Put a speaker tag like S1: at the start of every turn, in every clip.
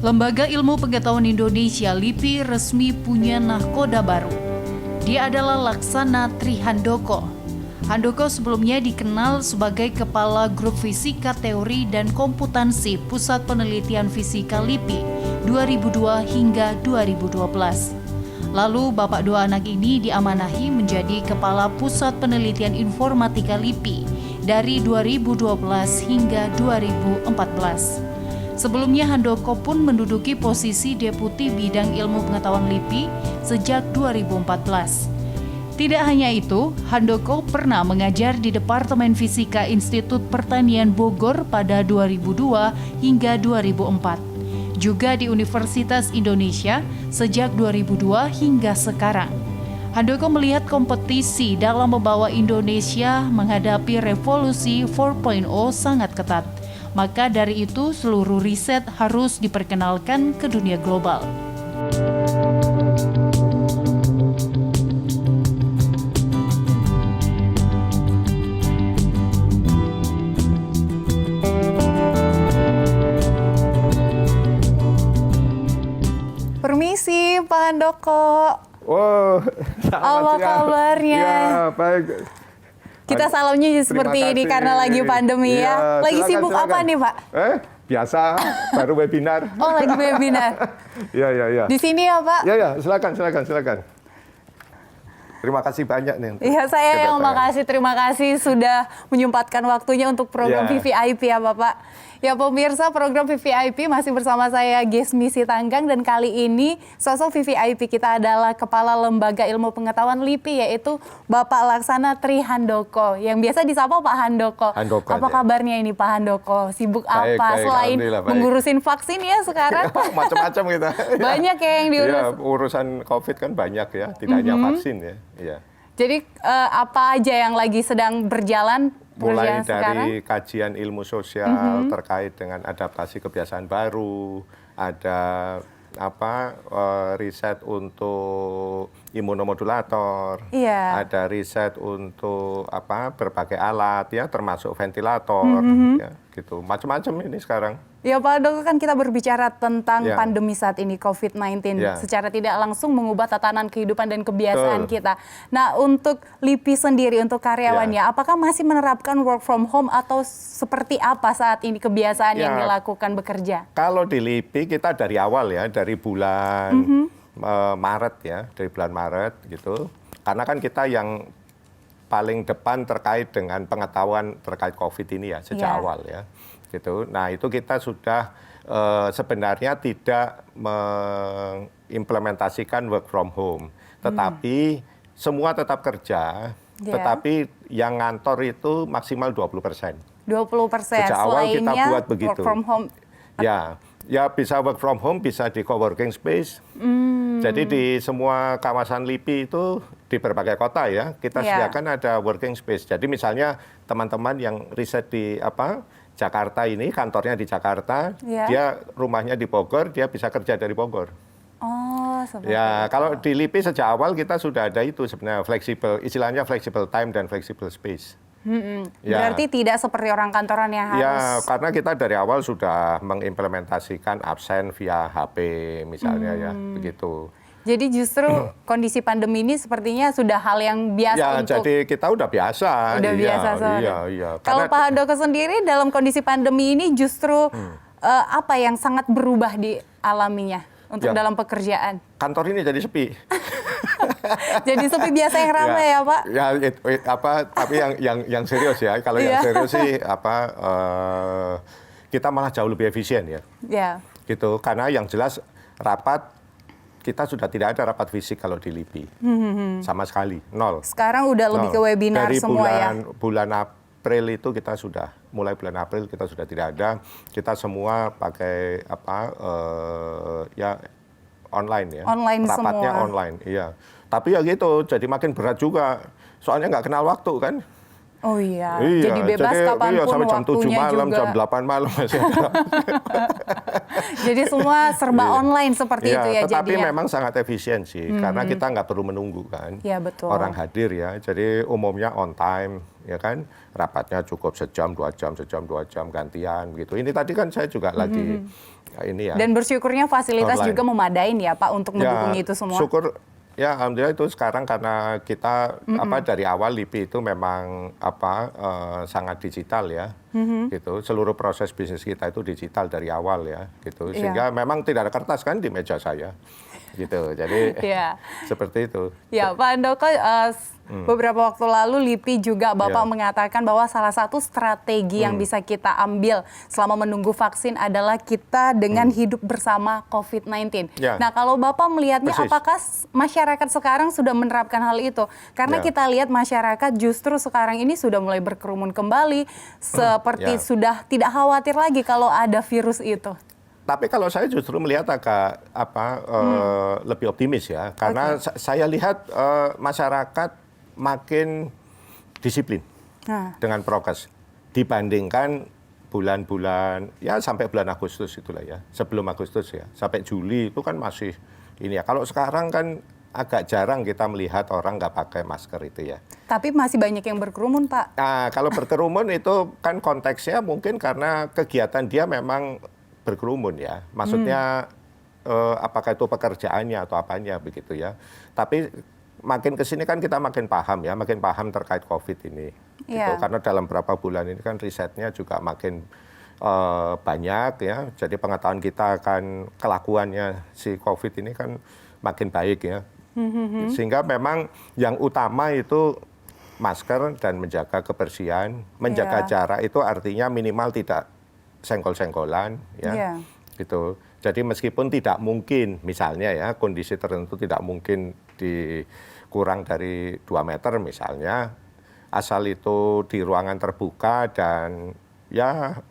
S1: Lembaga Ilmu Pengetahuan Indonesia LIPI resmi punya nahkoda baru. Dia adalah Laksana Trihandoko. Handoko sebelumnya dikenal sebagai Kepala Grup Fisika Teori dan Komputansi Pusat Penelitian Fisika LIPI 2002 hingga 2012. Lalu bapak dua anak ini diamanahi menjadi Kepala Pusat Penelitian Informatika LIPI dari 2012 hingga 2014. Sebelumnya Handoko pun menduduki posisi Deputi Bidang Ilmu Pengetahuan LIPI sejak 2014. Tidak hanya itu, Handoko pernah mengajar di Departemen Fisika Institut Pertanian Bogor pada 2002 hingga 2004. Juga di Universitas Indonesia sejak 2002 hingga sekarang. Handoko melihat kompetisi dalam membawa Indonesia menghadapi revolusi 4.0 sangat ketat. Maka dari itu seluruh riset harus diperkenalkan ke dunia global.
S2: Permisi Pak Handoko.
S3: Wow,
S2: apa kabarnya?
S3: Ya, baik.
S2: Kita salamnya seperti ini karena lagi pandemi ya. Lagi
S3: silakan,
S2: sibuk
S3: silakan.
S2: apa nih Pak?
S3: Biasa, baru webinar.
S2: Oh, lagi webinar.
S3: Ya.
S2: Di sini ya Pak?
S3: Ya, silakan. Terima kasih banyak nih.
S2: Iya, saya yang makasih. Terima kasih sudah menyempatkan waktunya untuk program VVIP ya Bapak. Ya pemirsa, program VVIP masih bersama saya Gesmi Sitanggang, dan kali ini sosok VVIP kita adalah Kepala Lembaga Ilmu Pengetahuan LIPI, yaitu Bapak Laksana Trihandoko, yang biasa disapa Pak Handoko. Apa kabarnya ini Pak Handoko? Sibuk apa selain mengurusin vaksin ya sekarang?
S3: Macam-macam kita.
S2: Banyak ya yang diurus.
S3: Ya, urusan COVID kan banyak ya, tidak hanya vaksin ya. Iya.
S2: Jadi apa aja yang lagi sedang berjalan?
S3: Mulai dari kajian ilmu sosial terkait dengan adaptasi kebiasaan baru, ada riset untuk imunomodulator, ada riset untuk berbagai alat ya, termasuk ventilator, ya, gitu. Macam-macam ini sekarang.
S2: Ya Pak Handoko, kan kita berbicara tentang pandemi saat ini COVID-19 secara tidak langsung mengubah tatanan kehidupan dan kebiasaan kita. Nah, untuk LIPI sendiri, untuk karyawannya, apakah masih menerapkan work from home atau seperti apa saat ini kebiasaan yang dilakukan bekerja?
S3: Kalau di LIPI kita dari awal ya, dari bulan Maret ya, dari bulan Maret gitu. Karena kan kita yang paling depan terkait dengan pengetahuan terkait COVID ini ya, sejak awal ya. Gitu. Nah itu kita sudah sebenarnya tidak mengimplementasikan work from home, tetapi semua tetap kerja, tetapi yang ngantor itu maksimal 20%.
S2: 20%.
S3: Sejak awal kita buat begitu.
S2: Work from home.
S3: Ya bisa work from home, bisa di coworking space. Jadi di semua kawasan LIPI itu di berbagai kota ya, kita sediakan ada working space. Jadi misalnya teman-teman yang riset di Jakarta ini, kantornya di Jakarta, dia rumahnya di Bogor, dia bisa kerja dari Bogor.
S2: Oh, seperti
S3: ya, kalau di LIPI sejak awal kita sudah ada itu sebenarnya fleksibel, istilahnya flexible time dan flexible space.
S2: Berarti tidak seperti orang kantoran yang harus...
S3: Ya, karena kita dari awal sudah mengimplementasikan absen via HP misalnya ya, begitu.
S2: Jadi justru kondisi pandemi ini sepertinya sudah hal yang biasa untuk...
S3: jadi kita udah biasa.
S2: Udah biasa.
S3: Iya.
S2: Kalau Pak Handoko sendiri dalam kondisi pandemi ini justru apa yang sangat berubah dialaminya untuk dalam pekerjaan?
S3: Kantor ini jadi sepi.
S2: Jadi sepi biasa yang ramai ya Pak?
S3: Ya, tapi yang serius ya. Kalau yang serius sih kita malah jauh lebih efisien ya. Gitu. Karena yang jelas rapat, kita sudah tidak ada rapat fisik kalau di LIPI. Sama sekali, nol.
S2: Sekarang udah lebih ke webinar
S3: dari
S2: semua ya?
S3: Dari bulan April itu kita sudah, mulai bulan April kita sudah tidak ada. Kita semua pakai online ya.
S2: Online
S3: rapatnya
S2: semua.
S3: Online, iya. Tapi ya gitu, jadi makin berat juga. Soalnya nggak kenal waktu kan.
S2: Oh iya, jadi bebas kapanpun
S3: sampai jam 7 malam,
S2: juga.
S3: jam 8 malam masih ada.
S2: Jadi semua serba online seperti itu ya
S3: tetapi
S2: jadinya.
S3: memang sangat efisien sih, karena kita nggak perlu menunggu kan.
S2: Iya betul.
S3: Orang hadir ya, jadi umumnya on time ya kan, rapatnya cukup sejam 2 jam gantian gitu. Ini tadi kan saya juga lagi ini ya.
S2: Dan bersyukurnya fasilitas
S3: online.
S2: juga memadain ya Pak untuk mendukung itu semua.
S3: Syukur ya, alhamdulillah itu sekarang karena kita dari awal LIPI itu memang sangat digital ya, gitu. Seluruh proses bisnis kita itu digital dari awal ya, gitu. Sehingga memang tidak ada kertas kan di meja saya, gitu. Jadi seperti itu.
S2: Ya Pak Handoko, beberapa waktu lalu LIPI juga Bapak mengatakan bahwa salah satu strategi yang bisa kita ambil selama menunggu vaksin adalah kita dengan hidup bersama COVID-19. Nah kalau Bapak melihatnya, apakah masyarakat sekarang sudah menerapkan hal itu? Karena kita lihat masyarakat justru sekarang ini sudah mulai berkerumun kembali, seperti sudah tidak khawatir lagi kalau ada virus itu.
S3: Tapi kalau saya justru melihat agak lebih optimis ya, karena saya lihat masyarakat makin disiplin dengan prokes dibandingkan bulan-bulan ya sampai bulan Agustus itulah ya, sebelum Agustus ya, sampai Juli itu kan masih ini ya. Kalau sekarang kan agak jarang kita melihat orang nggak pakai masker itu ya.
S2: Tapi masih banyak yang berkerumun Pak.
S3: Nah kalau berkerumun itu kan konteksnya mungkin karena kegiatan dia memang berkerumun ya, maksudnya apakah itu pekerjaannya atau apanya begitu ya. Tapi makin kesini kan kita makin paham ya, makin paham terkait COVID ini. Gitu. Karena dalam beberapa bulan ini kan risetnya juga makin banyak ya. Jadi pengetahuan kita akan kelakuannya si COVID ini kan makin baik ya. Sehingga memang yang utama itu masker dan menjaga kebersihan, menjaga jarak itu artinya minimal tidak senggol-senggolan ya. Gitu. Jadi meskipun tidak mungkin misalnya ya kondisi tertentu tidak mungkin kurang dari 2 meter misalnya, asal itu di ruangan terbuka dan ya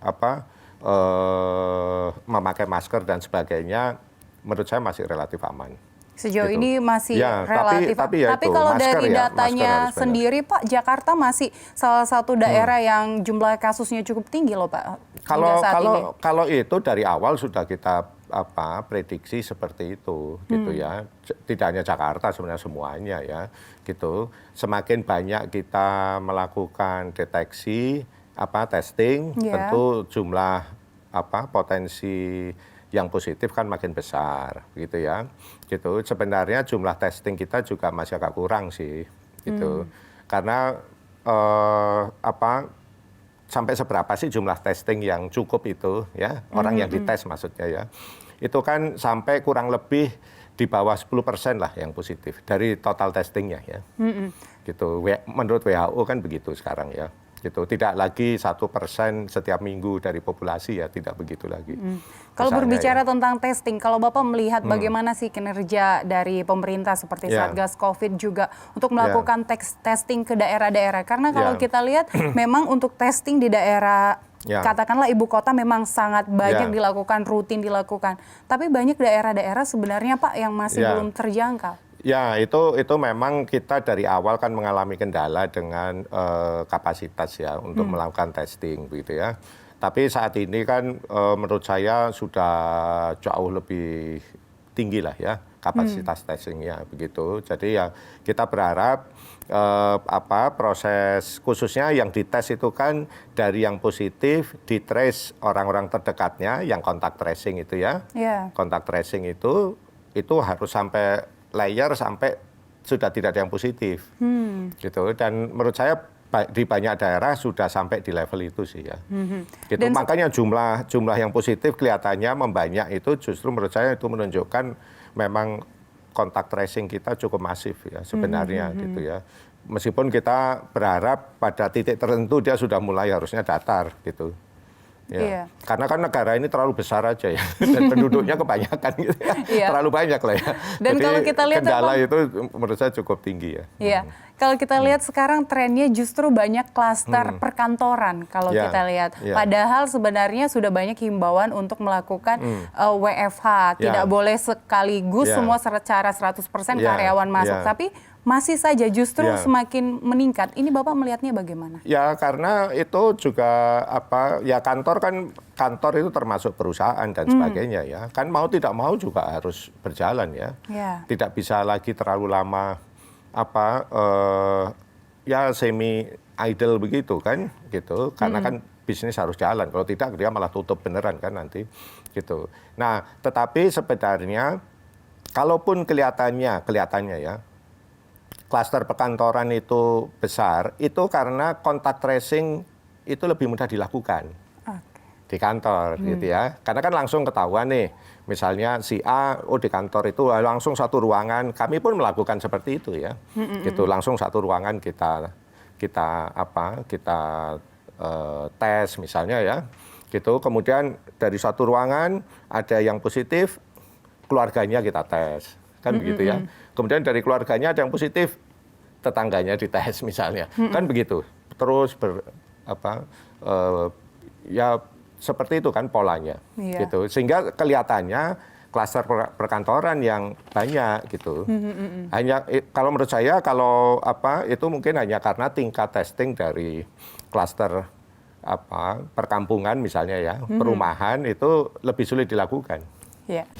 S3: memakai masker dan sebagainya, menurut saya masih relatif aman.
S2: Sejauh
S3: gitu.
S2: ini masih relatif.
S3: Tapi
S2: kalau
S3: masker
S2: dari
S3: ya,
S2: datanya sendiri Pak, Jakarta masih salah satu daerah yang jumlah kasusnya cukup tinggi loh Pak.
S3: Kalau itu dari awal sudah kita prediksi seperti itu gitu ya. Tidak hanya Jakarta sebenarnya semuanya ya gitu. Semakin banyak kita melakukan deteksi testing, tentu jumlah potensi yang positif kan makin besar gitu ya. Gitu. Sebenarnya jumlah testing kita juga masih agak kurang sih gitu. Karena sampai seberapa sih jumlah testing yang cukup itu ya, orang yang dites maksudnya ya. Itu kan sampai kurang lebih di bawah 10% lah yang positif dari total testingnya ya. Gitu. Menurut WHO kan begitu sekarang ya. Gitu. Tidak lagi 1% setiap minggu dari populasi ya, tidak begitu lagi.
S2: Kalau berbicara tentang testing, kalau Bapak melihat bagaimana sih kinerja dari pemerintah seperti Satgas COVID juga untuk melakukan testing ke daerah-daerah? Karena kalau kita lihat memang untuk testing di daerah katakanlah ibu kota memang sangat banyak dilakukan, rutin dilakukan. Tapi banyak daerah-daerah sebenarnya Pak yang masih belum terjangkau.
S3: Ya, itu memang kita dari awal kan mengalami kendala dengan kapasitas ya untuk melakukan testing begitu ya. Tapi saat ini kan menurut saya sudah jauh lebih tinggi lah ya kapasitas testingnya begitu. Jadi ya kita berharap proses khususnya yang dites itu kan dari yang positif ditrace orang-orang terdekatnya yang kontak tracing itu ya. Kontak tracing itu harus sampai layer sampai sudah tidak ada yang positif, gitu. Dan menurut saya di banyak daerah sudah sampai di level itu sih ya. Gitu. Makanya jumlah yang positif kelihatannya membanyak itu justru menurut saya itu menunjukkan memang kontak tracing kita cukup masif ya sebenarnya gitu ya. Meskipun kita berharap pada titik tertentu dia sudah mulai harusnya datar gitu. Ya. Karena kan negara ini terlalu besar aja ya, dan penduduknya kebanyakan gitu ya. Terlalu banyak lah ya.
S2: Dan
S3: jadi
S2: kalau kita lihat
S3: kendala itu menurut saya cukup tinggi ya.
S2: Iya, kalau kita lihat sekarang trennya justru banyak klaster perkantoran kalau kita lihat. Padahal sebenarnya sudah banyak himbauan untuk melakukan WFH, tidak boleh sekaligus semua secara 100% karyawan masuk, tapi masih saja justru semakin meningkat. Ini Bapak melihatnya bagaimana? Ya
S3: karena itu juga ya kantor itu termasuk perusahaan dan sebagainya ya. Kan mau tidak mau juga harus berjalan ya. Tidak bisa lagi terlalu lama ya semi idle begitu kan gitu. Karena kan bisnis harus jalan. Kalau tidak dia malah tutup beneran kan nanti gitu. Nah, tetapi sebenarnya kalaupun kelihatannya ya klaster perkantoran itu besar, itu karena kontak tracing itu lebih mudah dilakukan di kantor gitu ya. Karena kan langsung ketahuan nih, misalnya si A, di kantor itu langsung satu ruangan, kami pun melakukan seperti itu ya. Gitu, langsung satu ruangan kita tes misalnya ya. Gitu, kemudian dari satu ruangan ada yang positif, keluarganya kita tes. Kan begitu ya. Kemudian dari keluarganya ada yang positif, tetangganya dites misalnya. Kan begitu. Terus ya seperti itu kan polanya, gitu. Sehingga kelihatannya klaster perkantoran yang banyak gitu. Hanya kalau menurut saya itu mungkin hanya karena tingkat testing dari klaster perkampungan misalnya ya, perumahan itu lebih sulit dilakukan.
S2: Yeah.